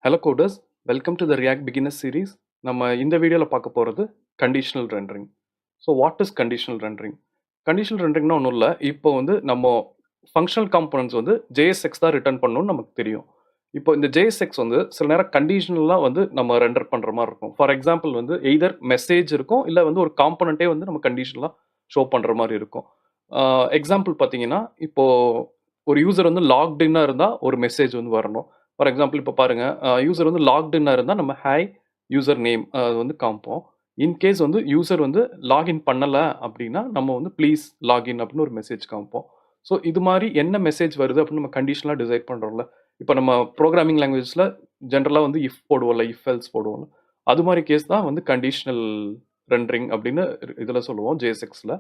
Hello coders, welcome to the React Beginner series. நம்ம இந்த வீடியோல பார்க்க போறது conditional rendering. So what is conditional rendering? Conditional rendering ஒன்றும் இல்லை. இப்போ வந்து நம்ம functional components வந்து JSX தான் ரிட்டர்ன் பண்ணணும்னு நமக்கு தெரியும். இப்போ இந்த JSX வந்து சில நேரம் கண்டிஷனலாக வந்து நம்ம ரெண்டர் பண்ணுற மாதிரி இருக்கும். ஃபார் எக்ஸாம்பிள் வந்து எய்தர் மெசேஜ் இருக்கும் இல்லை வந்து ஒரு காம்பனண்ட்டே வந்து நம்ம கண்டிஷனலாக ஷோ பண்ணுற மாதிரி இருக்கும். எக்ஸாம்பிள் பார்த்தீங்கன்னா இப்போ ஒரு யூசர் வந்து லாக்டின்னாக இருந்தால் ஒரு மெசேஜ் வந்து வரணும். ஃபார் எக்ஸாம்பிள் இப்போ பாருங்க யூசர் வந்து லாக்டின்னாக இருந்தால் நம்ம ஹாய் யூசர் நேம் அது வந்து காமிப்போம். இன்கேஸ் வந்து யூசர் வந்து லாகின் பண்ணலை அப்படின்னா நம்ம வந்து ப்ளீஸ் லாகின் அப்படின்னு ஒரு மெசேஜ் காமிப்போம். ஸோ இது மாதிரி என்ன மெசேஜ் வருது அப்படின்னு நம்ம கண்டிஷனலாக டிசைட் பண்ணுறோம்ல. இப்போ நம்ம ப்ரோக்ராமிங் லாங்குவேஜில் ஜென்ரலாக வந்து இஃப் போடுவோம்ல, இஃப் எல்ஸ் போடுவோம்ல, அது மாதிரி கேஸ் தான் வந்து கண்டிஷனல் ரெண்டரிங் அப்படின்னு இதில் சொல்லுவோம் ஜேஎஸ்எக்ஸில்.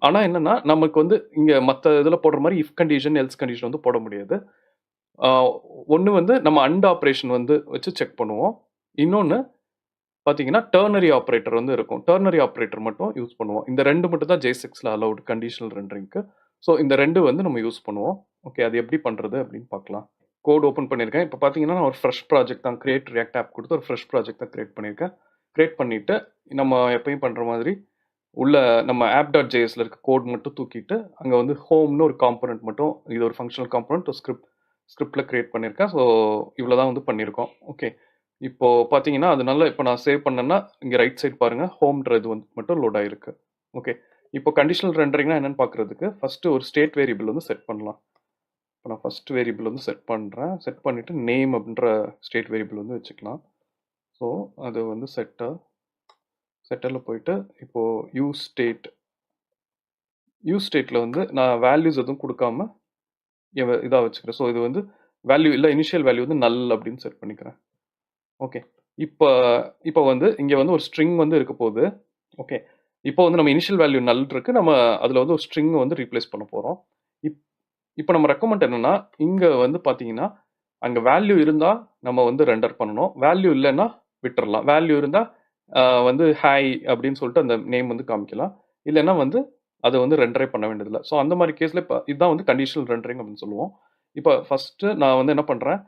ஆனால் என்னன்னா நமக்கு வந்து இங்கே மற்ற இதில் போடுற மாதிரி இஃப் கண்டிஷன் எல்ஸ் கண்டிஷன் வந்து போட முடியாது. ஒன்று வந்து நம்ம அண்ட் ஆப்ரேஷன் வந்து வச்சு செக் பண்ணுவோம். இன்னொன்று பார்த்தீங்கன்னா டர்னரி ஆப்ரேட்டர் வந்து இருக்கும். டர்னரி ஆப்ரேட்டர் மட்டும் யூஸ் பண்ணுவோம். இந்த ரெண்டு மட்டும் தான் ஜேஎஸ்எக்ஸில் அலவுட் கண்டிஷனல் ரெண்டரிங்க்கு. ஸோ இந்த ரெண்டு வந்து நம்ம யூஸ் பண்ணுவோம். ஓகே, அது எப்படி பண்ணுறது அப்படின்னு பார்க்கலாம். கோட் ஓப்பன் பண்ணியிருக்கேன். இப்போ பார்த்தீங்கன்னா நான் ஒரு ஃப்ரெஷ் ப்ராஜெக்ட் தான் கிரியேட் ரியாக்ட் ஆப் கொடுத்து ஒரு ஃப்ரெஷ் ப்ராஜெக்ட் தான் கிரியேட் பண்ணியிருக்கேன். கிரியேட் பண்ணிவிட்டு நம்ம எப்பயும் பண்ணுற மாதிரி உள்ள நம்ம ஆப் டாட் ஜேஎஸ்ல இருக்க கோட் மட்டும் தூக்கிட்டு அங்கே வந்து ஹோம்னு ஒரு காம்பனண்ட் மட்டும், இது ஒரு ஃபங்க்ஷனல் காம்பனண்ட் ஒரு ஸ்கிரிப்டில் கிரியேட் பண்ணியிருக்கேன். ஸோ இவ்வளோ தான் வந்து பண்ணியிருக்கோம். ஓகே, இப்போ பார்த்தீங்கன்னா அதனால இப்போ நான் சேவ் பண்ணேன்னா இங்கே ரைட் சைட் பாருங்கள் ஹோம்ன்ற இது வந்து மட்டும் லோட் ஆகிருக்கு. ஓகே, இப்போ கண்டிஷனல் ரெண்டரிங்னா என்னென்னு பார்க்குறதுக்கு ஃபஸ்ட்டு ஒரு ஸ்டேட் வேரியபிள் வந்து செட் பண்ணலாம். இப்போ நான் ஃபஸ்ட் வேரியபிள் வந்து செட் பண்ணுறேன். செட் பண்ணிவிட்டு நேம் அப்படின்ற ஸ்டேட் வேரியபிள் வந்து வச்சுக்கலாம். ஸோ அது வந்து செட்டரில் போயிட்டு இப்போது யூஸ் ஸ்டேட்டில் வந்து நான் வேல்யூஸ் எதுவும் கொடுக்காம இதாக வச்சுக்கிறேன். ஸோ இது வந்து வேல்யூ இல்லை, இனிஷியல் வேல்யூ வந்து நல் அப்படின்னு செட் பண்ணிக்கிறேன். ஓகே, இப்போ வந்து இங்கே வந்து ஒரு ஸ்ட்ரிங் வந்து இருக்க போகுது. ஓகே, இப்போ வந்து நம்ம இனிஷியல் வேல்யூ நல் இருக்கு, நம்ம அதில் வந்து ஒரு ஸ்ட்ரிங்கை வந்து ரீப்ளேஸ் பண்ண போகிறோம். இப்போ நம்ம ரெக்கமெண்ட் என்னன்னா இங்கே வந்து பார்த்தீங்கன்னா அங்கே வேல்யூ இருந்தால் நம்ம வந்து ரெண்டர் பண்ணணும், வேல்யூ இல்லைன்னா விட்டுறலாம். வேல்யூ இருந்தால் வந்து ஹாய் அப்படின்னு சொல்லிட்டு அந்த நேம் வந்து காமிக்கலாம், இல்லைன்னா வந்து அதை வந்து ரெண்டரே பண்ண வேண்டியதில்லை. ஸோ அந்த மாதிரி கேஸில் இப்போ இதுதான் வந்து கண்டிஷனல் ரெண்டரிங் அப்படின்னு சொல்லுவோம். இப்போ ஃபஸ்ட்டு நான் வந்து என்ன பண்ணுறேன்,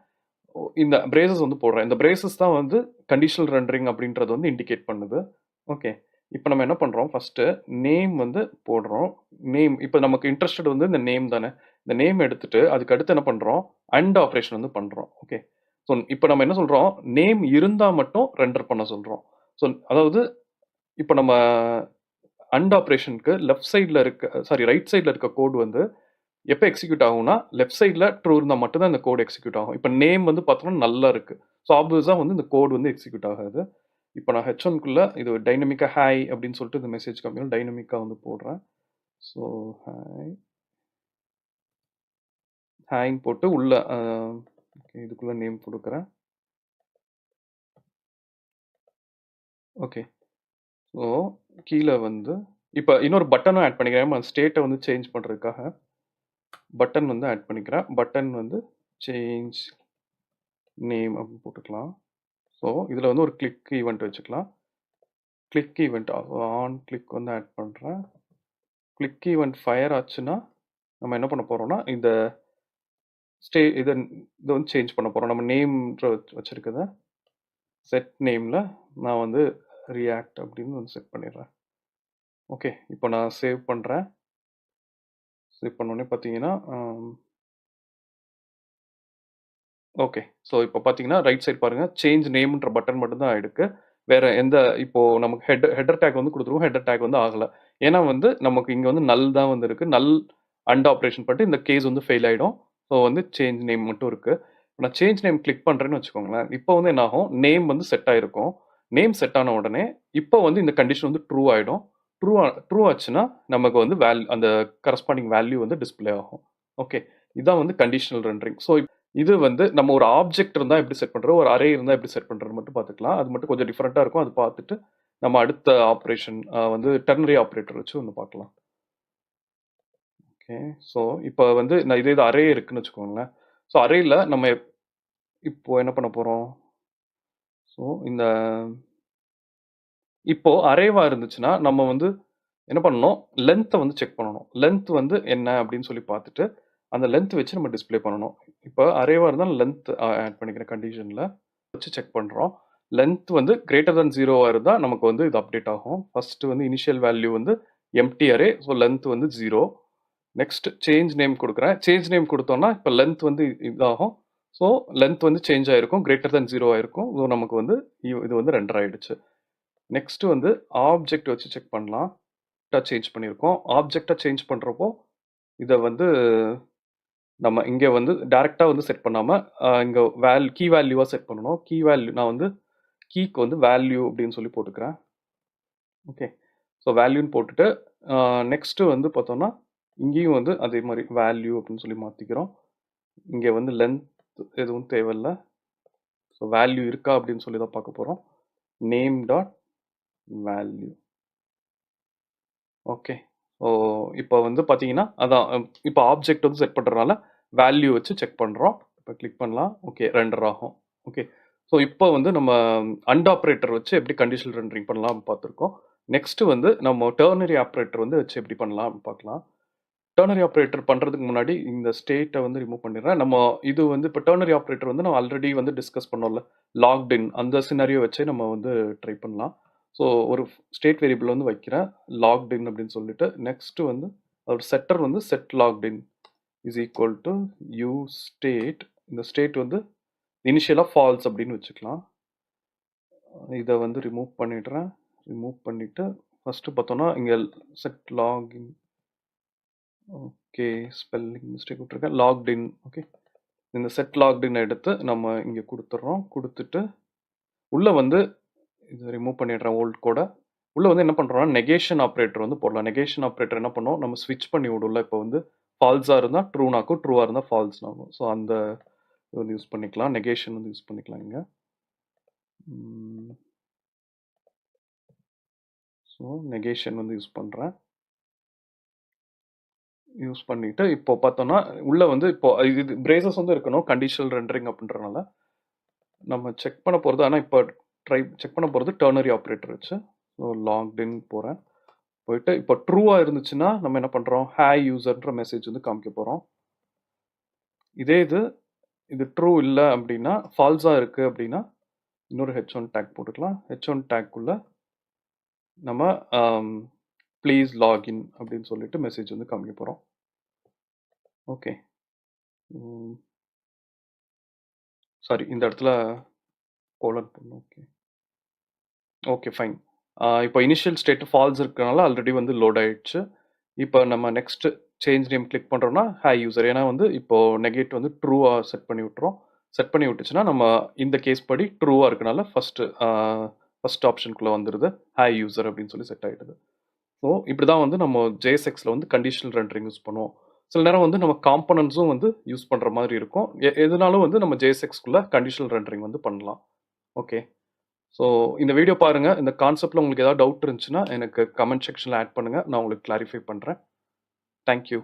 இந்த பிரேசஸ் வந்து போடுறேன். இந்த பிரேசஸ் தான் வந்து கண்டிஷனல் ரெண்டரிங் அப்படின்றது வந்து இண்டிகேட் பண்ணுது. ஓகே, இப்போ நம்ம என்ன பண்ணுறோம், ஃபஸ்ட்டு நேம் வந்து போடுறோம். நேம் இப்போ நமக்கு இன்ட்ரெஸ்டட் வந்து இந்த நேம் தானே. இந்த நேம் எடுத்துட்டு அதுக்கு அடுத்து என்ன பண்ணுறோம், அண்ட் ஆப்ரேஷன் வந்து பண்ணுறோம். ஓகே, ஸோ இப்போ நம்ம என்ன சொல்கிறோம், நேம் இருந்தால் மட்டும் ரெண்டர் பண்ண சொல்கிறோம். ஸோ அதாவது இப்போ நம்ம அண்ட் ஆப்ரேஷனுக்கு லெஃப்ட் சைடில் ரைட் சைடில் இருக்க கோடு வந்து எப்போ எக்ஸிக்யூட் ஆகும்னா லெஃப்ட் சைடில் ட்ரூ இருந்தால் மட்டும்தான் இந்த கோடு எக்ஸிக்யூட் ஆகும். இப்போ நேம் வந்து பார்த்தோம்னா நல்லா இருக்குது. ஸோ ஆப்வியஸாக வந்து இந்த கோடு வந்து எக்ஸிக்யூட் ஆகாது. இப்போ நான் ஹெச்1குள்ளே இது டைனமிக்காக ஹாய் அப்படின்னு சொல்லிட்டு இந்த மெசேஜ் கம்மியாக டைனமிக்காக வந்து போடுறேன். ஸோ ஹாய்ன்னு போட்டு உள்ள இதுக்குள்ளே நேம் கொடுக்குறேன். ஓகே, ஸோ கீழே வந்து இப்போ இன்னொரு பட்டனும் ஆட் பண்ணிக்கிறேன். ஸ்டேட்டை வந்து சேஞ்ச் பண்ணுறதுக்காக பட்டன் வந்து ஆட் பண்ணிக்கிறேன். பட்டன் வந்து சேஞ்ச் நேம் அப்படின்னு போட்டுக்கலாம். ஸோ இதில் வந்து ஒரு கிளிக் ஈவெண்ட் வச்சுக்கலாம். கிளிக் ஈவெண்ட் ஆன் கிளிக் வந்து ஆட் பண்ணுறேன். கிளிக் ஈவெண்ட் ஃபயர் ஆச்சுன்னா நம்ம என்ன பண்ண போகிறோம்னா இந்த இதை வந்து சேஞ்ச் பண்ண போகிறோம். நம்ம நேம்ன்ற வச்சுருக்கத செட் நேமில் நான் வந்து ரியாக்ட் அப்படின்னு வந்து செட் பண்ணிடுறேன். ஓகே, இப்போ நான் சேவ் பண்ணுறேன். சேவ் பண்ணோடனே பார்த்தீங்கன்னா ஓகே, ஸோ இப்போ பார்த்தீங்கன்னா ரைட் சைட் பாருங்கள் சேஞ்ச் நேம்ன்ற பட்டன் மட்டும்தான் ஆகிடுக்கு. வேறு எந்த இப்போது நமக்கு ஹெட்டர் டேக் வந்து கொடுத்துருவோம், ஹெட்டர் டேக் வந்து ஆகலை. ஏன்னா வந்து நமக்கு இங்கே வந்து நல் தான் வந்து இருக்குது. நல் அண்ட் ஆப்ரேஷன் பண்ணிட்டு இந்த கேஸ் வந்து ஃபெயில் ஆகிடும். ஸோ வந்து சேஞ்ச் நேம் மட்டும் இருக்குது. நான் சேஞ்ச் நேம் கிளிக் பண்ணுறேன்னு வச்சுக்கோங்களேன். இப்போ வந்து என்ன ஆகும், நேம் வந்து செட் ஆகிருக்கும். நேம் செட் ஆன உடனே இப்போ வந்து இந்த கண்டிஷன் வந்து ட்ரூ ஆகிடும். ட்ரூ ஆச்சுன்னா நமக்கு வந்து அந்த கரஸ்பாண்டிங் வேல்யூ வந்து டிஸ்பிளே ஆகும். ஓகே, இதுதான் வந்து கண்டிஷனல் ரெண்டரிங். ஸோ இது வந்து நம்ம ஒரு ஆப்ஜெக்ட் இருந்தால் எப்படி செட் பண்ணுறோம், ஒரு அரே இருந்தால் எப்படி செட் பண்ணுறது மட்டும் பார்த்துக்கலாம். அது மட்டும் கொஞ்சம் டிஃப்ரெண்ட்டாக இருக்கும். அது பார்த்துட்டு நம்ம அடுத்த ஆப்ரேஷன் வந்து டெர்னரி ஆப்ரேட்டர் வச்சு ஒன்று பார்க்கலாம். ஓகே, ஸோ இப்போ வந்து நான் இது அரே இருக்குன்னு வச்சுக்கோங்களேன். ஸோ அரேயில் நம்ம இப்போ என்ன பண்ண போகிறோம், ஸோ இந்த இப்போ அரேவாக இருந்துச்சுன்னா நம்ம வந்து என்ன பண்ணணும், லென்த்தை வந்து செக் பண்ணணும். லென்த் வந்து என்ன அப்படின்னு சொல்லி பார்த்துட்டு அந்த லென்த் வச்சு நம்ம டிஸ்பிளே பண்ணணும். இப்போ அரேவாக இருந்தால் லென்த் ஆட் பண்ணிக்கிறேன் கண்டிஷனில். வச்சு செக் பண்ணுறோம். லென்த் வந்து கிரேட்டர் than 0 இருந்தால் நமக்கு வந்து இது அப்டேட் ஆகும். ஃபர்ஸ்ட் வந்து இனிஷியல் வேல்யூ வந்து எம்டி அரே, ஸோ லென்த் வந்து 0. நெக்ஸ்ட் சேஞ்ச் நேம் கொடுக்குறேன். சேஞ்ச் நேம் கொடுத்தோம்னா இப்போ லென்த் வந்து இதாகும். ஸோ லென்த் வந்து சேஞ்ச் ஆயிருக்கும், கிரேட்டர் than 0 ஆயிருக்கும். ஸோ நமக்கு வந்து இது வந்து ரெண்டர் ஆயிடுச்சு. நெக்ஸ்ட் வந்து ஆப்ஜெக்ட் வச்சு செக் பண்ணலாம். சேஞ்ச் பண்ணியிருக்கோம். ஆப்ஜெக்டை சேஞ்ச் பண்ணுறப்போ இதை வந்து நம்ம இங்கே வந்து டைரெக்டாக வந்து செட் பண்ணாமல் இங்கே கீ வேல்யூவாக செட் பண்ணணும். கீ வேல்யூ நான் வந்து கீக்கு வந்து வேல்யூ அப்படின்னு சொல்லி போட்டுக்கிறேன். ஓகே, ஸோ வேல்யூன்னு போட்டுட்டு நெக்ஸ்ட்டு வந்து பார்த்தோம்னா இங்கேயும் வந்து அதே மாதிரி வேல்யூ அப்படின்னு சொல்லி மாற்றிக்கிறோம். இங்கே வந்து லென்த் எதுவும் தேவையில்லை. ஸோ வேல்யூ இருக்கா அப்படின்னு சொல்லி தான் பார்க்க போகிறோம். Name dot value. Okay, so இப்போ வந்து பார்த்தீங்கன்னா அதான் இப்போ ஆப்ஜெக்ட் வந்து செட் பண்ணுறதுனால வேல்யூ வச்சு செக் பண்ணுறோம். இப்போ கிளிக் பண்ணலாம். ஓகே, ரெண்டர் ஆகும். ஓகே, ஸோ இப்போ வந்து நம்ம அண்ட் ஆப்ரேட்டர் வச்சு எப்படி கண்டிஷனல் ரெண்டரிங் பண்ணலாம் பார்த்துருக்கோம். நெக்ஸ்ட் வந்து நம்ம டெர்னரி ஆப்ரேட்டர் வந்து வச்சு எப்படி பண்ணலாம் பார்க்கலாம். டெர்னரி ஆப்ரேட்டர் பண்ணுறதுக்கு முன்னாடி இந்த ஸ்டேட்டை வந்து ரிமூவ் பண்ணிடுறேன். நம்ம இது வந்து இப்போ டெர்னரி ஆப்ரேட்டர் வந்து நம்ம ஆல்ரெடி வந்து டிஸ்கஸ் பண்ணோம்ல, லாக்டின் அந்த சினாரியோ வச்சே நம்ம வந்து ட்ரை பண்ணலாம். ஸோ ஒரு ஸ்டேட் வேரியபிள் வந்து வைக்கிறேன், லாக்டின் அப்படின்னு சொல்லிட்டு. நெக்ஸ்ட் வந்து ஒரு செட்டர் வந்து set logged in is equal to you state. இந்த ஸ்டேட் வந்து இனிஷியலாக ஃபால்ஸ் அப்படின்னு வச்சுக்கலாம். இதை வந்து ரிமூவ் பண்ணிடுறேன். ரிமூவ் பண்ணிவிட்டு ஃபஸ்ட்டு பார்த்தோன்னா இங்கே set login, okay spelling mistake விட்டுருக்கேன், லாக்டின். ஓகே, இந்த செட் லாக்டின் எடுத்து நம்ம இங்கே கொடுத்துட்றோம். கொடுத்துட்டு உள்ளே வந்து இதை ரிமூவ் பண்ணிடுறேன் ஓல்ட் கோடை. உள்ளே வந்து என்ன பண்ணுறோம்னா நெகேஷன் ஆப்ரேட்டர் வந்து போடலாம். நெகேஷன் ஆப்ரேட்டர் என்ன பண்ணோம், நம்ம ஸ்விட்ச் பண்ணி விடும்ல. இப்போ வந்து ஃபால்ஸாக இருந்தால் ட்ரூனாக்கும், ட்ரூவாக இருந்தால் ஃபால்ஸ்னாகும். ஸோ அந்த இது வந்து யூஸ் பண்ணிக்கலாம். நெகேஷன் வந்து யூஸ் பண்ணிக்கலாம் இங்கே. ஸோ நெகேஷன் வந்து யூஸ் பண்ணுறேன். யூஸ் பண்ணிவிட்டு இப்போ பார்த்தோன்னா உள்ளே வந்து இப்போ இது பிரேசஸ் வந்து இருக்கணும் கண்டிஷனல் ரெண்டரிங் அப்படின்றனால நம்ம செக் பண்ண போகிறது. ஆனால் இப்போ செக் பண்ண போகிறது டெர்னரி ஆப்ரேட்டர் வச்சு. ஸோ லாக்டின் போகிறேன். போயிட்டு இப்போ ட்ரூவாக இருந்துச்சுன்னா நம்ம என்ன பண்ணுறோம், ஹாய் யூசர்ன்ற மெசேஜ் வந்து காமிக்க போகிறோம். இதே இது ட்ரூ இல்லை அப்படின்னா, ஃபால்ஸாக இருக்குது அப்படின்னா இன்னொரு H1 டேக் போட்டுக்கலாம். H1 டேக்குள்ளே நம்ம ப்ளீஸ் லாகின் அப்படின்னு சொல்லிட்டு மெசேஜ் வந்து காமிக்க போகிறோம். ஓகே, சாரி இந்த இடத்துல கோலன் பண்ணும். Okay okay fine. இப்போ இனிஷியல் ஸ்டேட் ஃபால்ஸ் இருக்கிறனால ஆல்ரெடி வந்து லோட் ஆயிடுச்சு. இப்போ நம்ம நெக்ஸ்ட் சேஞ்ச் நேம் கிளிக் பண்ணுறோம்னா ஹாய் யூசர், ஏன்னா வந்து இப்போ நெகேட் வந்து ட்ரூவாக செட் பண்ணி விட்டுறோம். செட் பண்ணி விட்டுச்சுன்னா நம்ம இந்த கேஸ் படி ட்ரூவாக இருக்கனால ஃபர்ஸ்ட் ஆப்ஷனுக்குள்ளே வந்துடுது ஹாய் யூசர் அப்படின்னு சொல்லி செட் ஆகிடுது. ஸோ இப்படி தான் வந்து நம்ம JSXல வந்து கண்டிஷனல் ரெண்டரிங் யூஸ் பண்ணுவோம். சில நேரம் வந்து நம்ம காம்பனன்ட்ஸும் வந்து யூஸ் பண்ணுற மாதிரி இருக்கும். எதுனாலும் வந்து நம்ம JSXக்குள்ளே கண்டிஷனல் ரெண்டரிங் வந்து பண்ணலாம். ஓகே, ஸோ இந்த வீடியோ பாருங்கள். இந்த கான்செப்டில் உங்களுக்கு ஏதாவது டவுட் இருந்துச்சுன்னா எனக்கு கமெண்ட் செக்ஷனில் ஆட் பண்ணுங்கள், நான் உங்களுக்கு கிளாரிஃபை பண்ணுறேன். தேங்க்யூ.